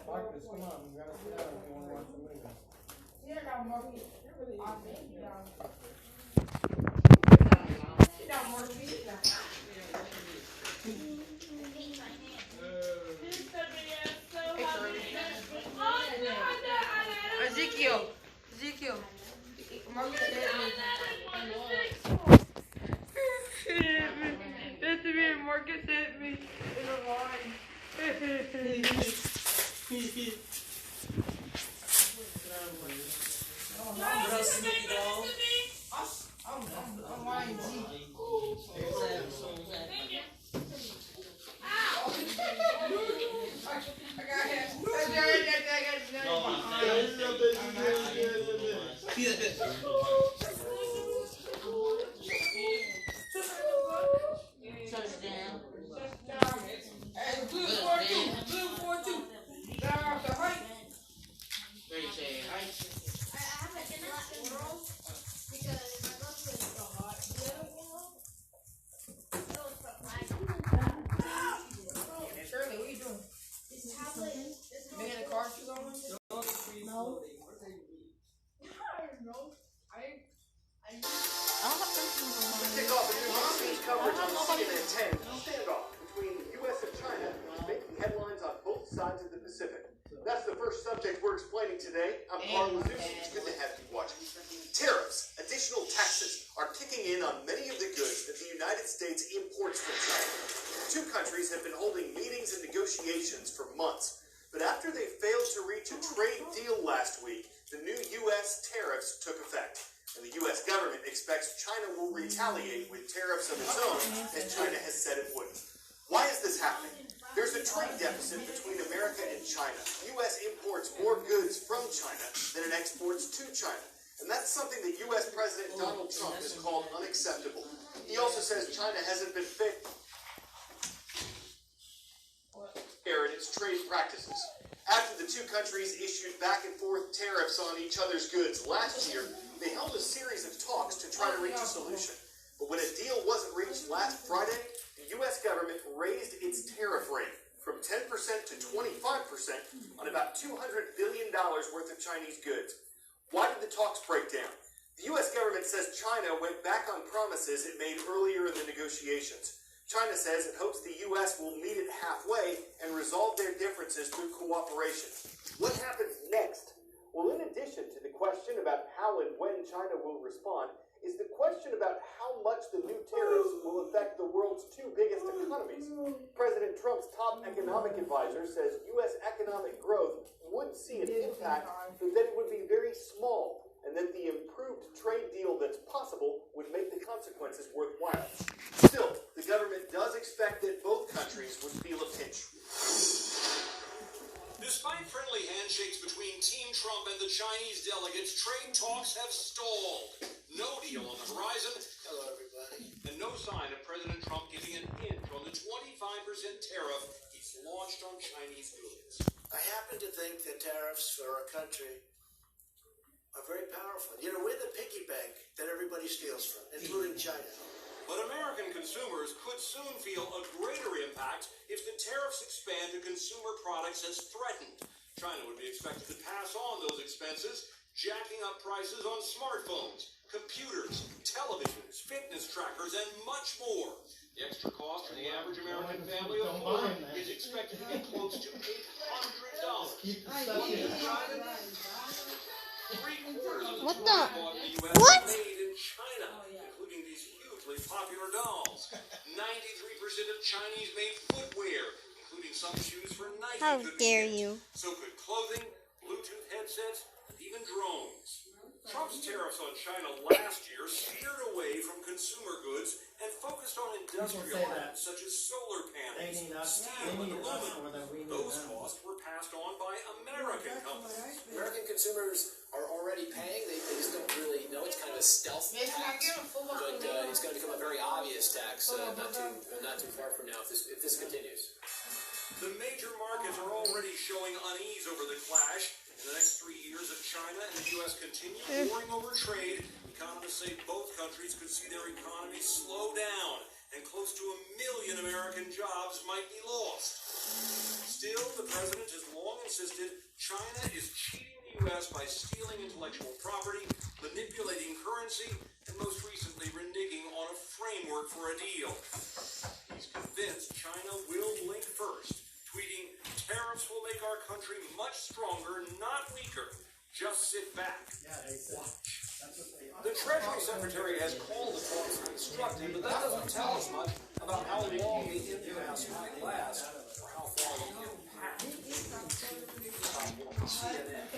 Marcus, come on, we gotta sit down if you want to watch the movie. Sit down, Marcus. Sit down, Marcus. Ezekiel. Marcus hit me. That's me. Marcus hit me in the line. I'm lying, coverage on CNN 10, standoff between the U.S. and China is making headlines on both sides of the Pacific. That's the first subject we're explaining today. I'm Carl Lazucci. It's good to have you watching. Tariffs, additional taxes, are kicking in on many of the goods that the United States imports from China. The two countries have been holding meetings and negotiations for months. But after they failed to reach a trade deal last week, the new U.S. tariffs took effect. And the U.S. government expects China will retaliate with tariffs of its own, as China has said it would. Why is this happening? There's a trade deficit between America and China. The U.S. imports more goods from China than it exports to China. And that's something that U.S. President Donald Trump has called unacceptable. He also says China hasn't been fair in its trade practices. After the two countries issued back and forth tariffs on each other's goods last year, they held a series of talks to try to reach a solution. But when a deal wasn't reached last Friday, the U.S. government raised its tariff rate from 10% to 25% on about $200 billion worth of Chinese goods. Why did the talks break down? The U.S. government says China went back on promises it made earlier in the negotiations. China says it hopes the U.S. will meet it halfway and resolve their differences through cooperation. What happens next? Well, in addition to the question about how and when China will respond, is the question about how much the new tariffs will affect the world's two biggest economies. President Trump's top economic advisor says U.S. economic growth would see an impact, but that it would be very small, and that the improved trade deal that's possible would make the consequences worthwhile. Still, the government does expect that both countries would feel a pinch. Despite friendly handshakes between Team Trump and the Chinese delegates, trade talks have stalled. No deal on the horizon. Hello, everybody. And no sign of President Trump giving an inch on the 25% tariff he's launched on Chinese goods. I happen to think that tariffs for a country are very powerful. You know, we're the piggy bank that everybody steals from, including China. But American consumers could soon feel a greater impact if the tariffs expand to consumer products as threatened. China would be expected to pass on those expenses, jacking up prices on smartphones, computers, televisions, fitness trackers, and much more. The extra cost for the average American family of four is expected to be close to $800. Three-quarters of the toys bought in the U.S. are made in China, including these hugely popular dolls. 93% of Chinese-made footwear, including some shoes for Nike. How dare you? So could clothing, Bluetooth headsets, and even drones. Trump's tariffs on China last year steered away from consumer goods and focused on industrial items such as solar panels, steel, and aluminum. Those costs were passed on by American companies. American consumers are already paying. They just don't really know. It's kind of a stealth tax, but it's going to become a very obvious tax not too far from now if this continues. The major markets are already showing unease over the clash. In the next 3 years, if China and the U.S. continue warring over trade, economists say both countries could see their economies slow down, and close to 1 million American jobs might be lost. Still, the president has long insisted China is cheating the U.S. by stealing intellectual property, manipulating currency, and most recently reneging on a framework for a deal. He's convinced China will blink first, tweeting, "Tariffs will make our country much stronger, not weaker. Just sit back. Watch." The Treasury Secretary has called the talks constructive, but that doesn't tell us much about how long the impasse might last or how far the impact will be. CNN.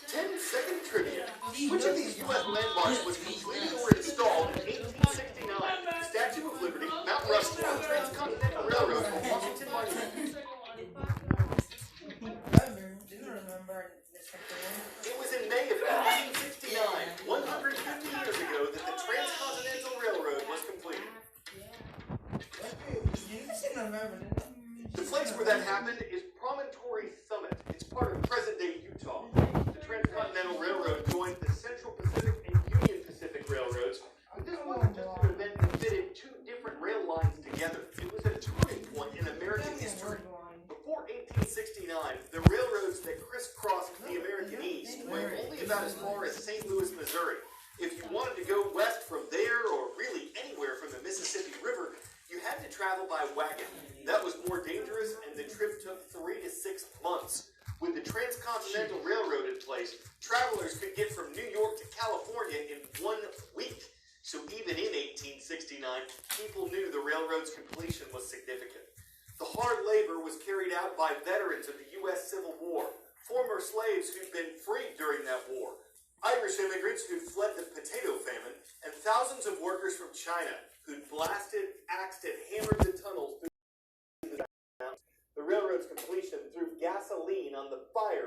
10-second trivia. Which of these U.S. landmarks was completed or installed in 1869? The Statue of Liberty, Mount Rushmore, Transcontinental Railroad, or Washington Monument? It was in May of 1869, 150 years ago, that the Transcontinental Railroad was completed. The place where that happened is Promontory Summit. It's part of present-day Utah. The Transcontinental Railroad joined the Central Pacific and Union Pacific Railroads, but this wasn't just an event that fitted two different rail lines together. It was a turning point in American history. Before 1869, the railroads that crisscrossed the American East went only about as far as St. Louis, Missouri. If you wanted to go west from there, or really anywhere from the Mississippi River, you had to travel by wagon. That was more dangerous, and the trip took 3 to 6 months. With the Transcontinental Railroad in place, travelers could get from New York to California in 1 week. So even in 1869, people knew the railroad's completion was significant. The hard labor was carried out by veterans of the U.S. Civil War, former slaves who'd been freed during that war, Irish immigrants who'd fled the potato famine, and thousands of workers from China who'd blasted, axed, and hammered the tunnels through the mountains. The railroad's completion threw gasoline on the fire of